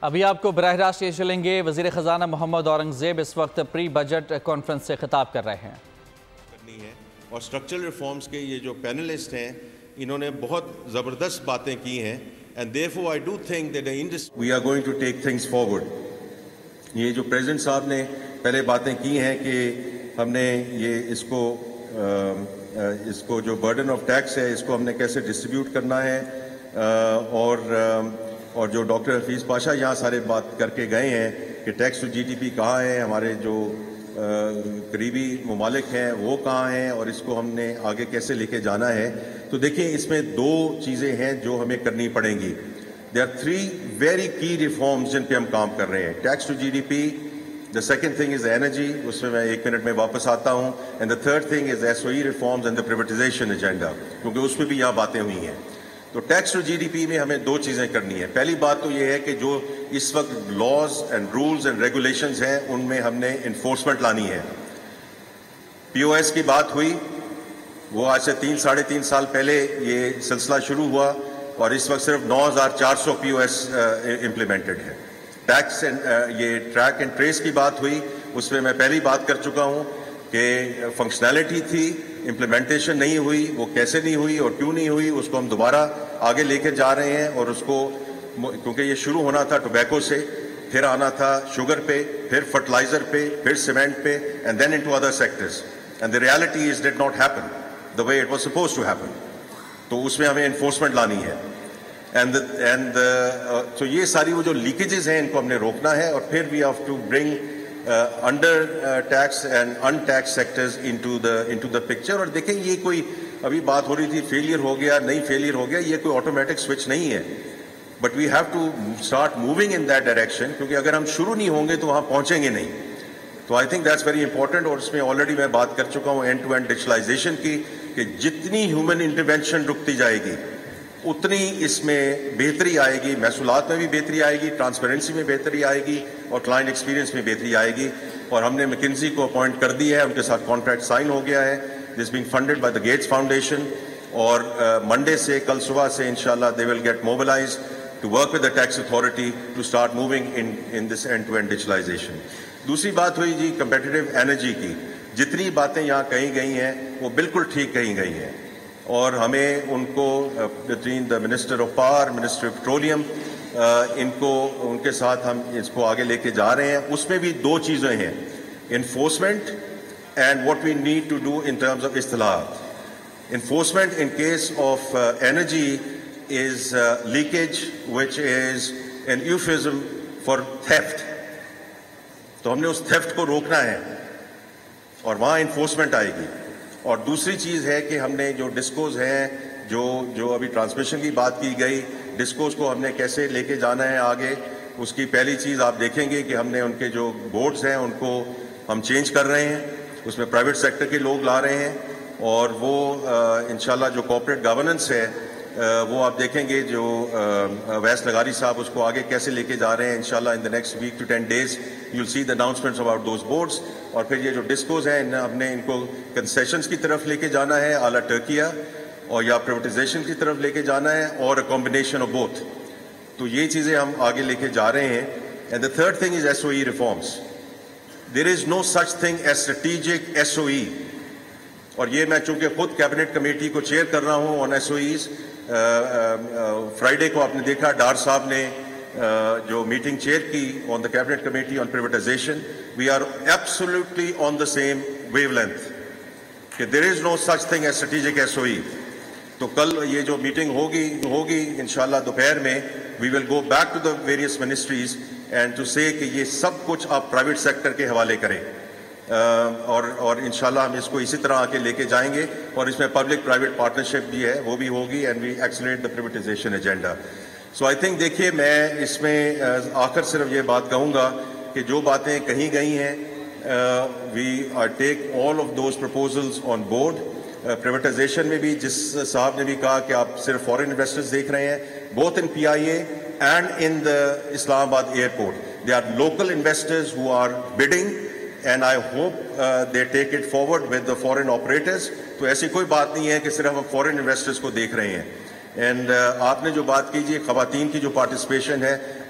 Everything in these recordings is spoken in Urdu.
ابھی آپ کو براہ راست یہ چلیں گے وزیر خزانہ محمد اورنگزیب اس وقت پری بجٹ کانفرنس سے خطاب کر رہے ہیں. اور سٹرکچرل ریفارمز کے یہ جو پینلسٹ ہیں انہوں نے بہت زبردست باتیں کی ہیں and therefore I do think that we are going to take things forward. یہ جو پریزیڈنٹ صاحب نے پہلے باتیں کی ہیں کہ ہم نے یہ اس کو جو برڈن آف ٹیکس ہے اس کو ہم نے کیسے ڈسٹریبیوٹ کرنا ہے اور جو ڈاکٹر حفیظ پاشا یہاں سارے بات کر کے گئے ہیں کہ ٹیکس ٹو جی ڈی پی کہاں ہے, ہمارے جو قریبی ممالک ہیں وہ کہاں ہیں اور اس کو ہم نے آگے کیسے لے کے جانا ہے. تو دیکھیں اس میں دو چیزیں ہیں جو ہمیں کرنی پڑیں گی. There are three very key reforms جن پہ ہم کام کر رہے ہیں. ٹیکس ٹو جی ڈی پی, the second thing is energy, اس میں 1 منٹ میں واپس آتا ہوں, and the third thing is SOE reforms and the privatization agenda, کیونکہ اس پہ بھی یہاں باتیں ہوئی ہیں. تو ٹیکس ٹو جی ڈی پی میں ہمیں دو چیزیں کرنی ہیں. پہلی بات تو یہ ہے کہ جو اس وقت laws and rules and regulations ہیں ان میں ہم نے انفورسمنٹ لانی ہے. پی او ایس کی بات ہوئی, وہ آج سے 3-3.5 سال پہلے یہ سلسلہ شروع ہوا اور اس وقت صرف 9,400 پی او ایس امپلیمنٹڈ ہے. ٹیکس یہ ٹریک اینڈ ٹریس کی بات ہوئی, اس میں میں پہلی بات کر چکا ہوں کہ فنکشنالٹی تھی, امپلیمنٹیشن نہیں ہوئی. وہ کیسے نہیں ہوئی اور کیوں نہیں ہوئی اس کو ہم دوبارہ آگے لے کے جا رہے ہیں. اور اس کو کیونکہ یہ شروع ہونا تھا ٹوبیکو سے, پھر آنا تھا شوگر پہ, پھر فرٹیلائزر پہ, پھر سیمنٹ پہ, and then into other sectors, and the reality is did not happen the way it was supposed to happen. تو اس میں ہمیں انفورسمنٹ لانی ہے. تو یہ ساری وہ جو لیکیجز ہیں ان کو ہم نے روکنا ہے, اور پھر we have to bring under tax and untaxed sectors into the picture. اور دیکھیں یہ کوئی ابھی بات ہو رہی تھی فیلئر ہو گیا نہیں فیلئر ہو گیا, یہ کوئی آٹومیٹک سوئچ نہیں ہے. But we have to start moving in that direction, کیونکہ اگر ہم شروع نہیں ہوں گے تو وہاں پہنچیں گے نہیں. تو I think that's very important. اور اس میں آلریڈی میں بات کر چکا ہوں اینڈ ٹو اینڈ ڈیجیٹلائزیشن کی, کہ جتنی ہیومن انٹرونشن رکتی جائے گی اتنی اس میں بہتری آئے گی, محصولات میں بھی بہتری آئے گی, ٹرانسپیرنسی میں بہتری آئے گی, اور کلائنٹ ایکسپیرینس میں بہتری آئے گی. اور ہم نے میکنزی کو اپوائنٹ کر دی ہے, ان کے ساتھ کانٹریکٹ سائن ہو گیا ہے, this being funded by the Gates Foundation. اور منڈے سے, کل صبح سے انشاءاللہ they will get mobilised to work with the tax authority to start moving in this end to end digitalisation. دوسری بات ہوئی جی کمپیٹیٹو انرجی کی. جتنی باتیں یہاں کہی گئی ہیں وہ بالکل ٹھیک کہی گئی ہیں, اور ہمیں ان کو between the minister of power, minister of petroleum, ان کے ساتھ ہم اس کو آگے لے کے جا رہے ہیں. اس میں بھی دو چیزیں ہیں, enforcement and what we need to do in terms of اصطلاحات. Enforcement in case of energy is leakage which is an euphemism for theft. تو ہم نے اس تھیفٹ کو روکنا ہے اور وہاں انفورسمنٹ آئے گی. اور دوسری چیز ہے کہ ہم نے جو ڈسکوز ہیں, جو ابھی ٹرانسمیشن کی بات کی گئی, ڈسکوز کو ہم نے کیسے لے کے جانا ہے آگے. اس کی پہلی چیز آپ دیکھیں گے کہ ہم نے ان کے جو بورڈز ہیں ان کو ہم چینج کر رہے ہیں, اس میں پرائیویٹ سیکٹر کے لوگ لا رہے ہیں, اور وہ انشاءاللہ جو کارپوریٹ گورننس ہے وہ آپ دیکھیں گے جو ویس لغاری صاحب اس کو آگے کیسے لے کے جا رہے ہیں. انشاءاللہ ان the next week to 10 days you'll see the announcements about those boards. اور پھر یہ جو ڈسکوز ہیں ہم نے ان کو کنسیشنز کی طرف لے کے جانا ہے اعلیٰ ٹرکیہ, اور یا پرائیویٹائزیشن کی طرف لے کے جانا ہے, اور کمبینیشن آف بوتھ. تو یہ چیزیں ہم آگے لے کے جا رہے ہیں. And the third thing is SOE reforms. There is no such thing as strategic SOE. اور یہ میں چونکہ خود کیبنٹ کمیٹی کو چیئر کر رہا ہوں آن SOEs. فرائیڈے کو آپ نے دیکھا ڈار صاحب نے جو میٹنگ چیئر کی on the cabinet committee on privatisation. We are absolutely on the same wavelength کہ there is no such thing as strategic SOE. تو کل یہ جو میٹنگ ہوگی انشاءاللہ دوپہر میں, we will go back to the various ministries and to say کہ یہ سب کچھ آپ پرائیویٹ سیکٹر کے حوالے کریں, اور انشاءاللہ ہم اس کو اسی طرح آ کے لے کے جائیں گے. اور اس میں پبلک پرائیویٹ پارٹنرشپ بھی ہے, وہ بھی ہوگی, and we accelerate the privatisation agenda. So I think دیکھیے میں اس میں آخر صرف یہ بات کہوں گا کہ جو باتیں کہی گئی ہیں we take all of those proposals on board. Privatisation میں بھی جس صاحب نے بھی کہا کہ آپ صرف فورن انویسٹرز دیکھ رہے ہیں, both in PIA and in the Islamabad airport, they are local investors who are bidding, and I hope they take it forward with the foreign operators. تو ایسی کوئی بات نہیں ہے کہ صرف ہم فورن انویسٹرز کو دیکھ رہے ہیں. اینڈ آپ نے جو بات کیجیے خواتین کی جو پارٹیسپیشن ہے,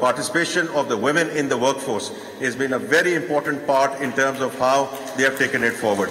Participation of the women in the workforce has been a very important part in terms of how they have taken it forward.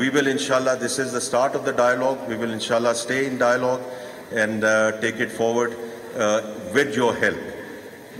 We will inshallah, this is the start of the dialogue. We will inshallah stay in dialogue and take it forward with your help.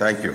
Thank you.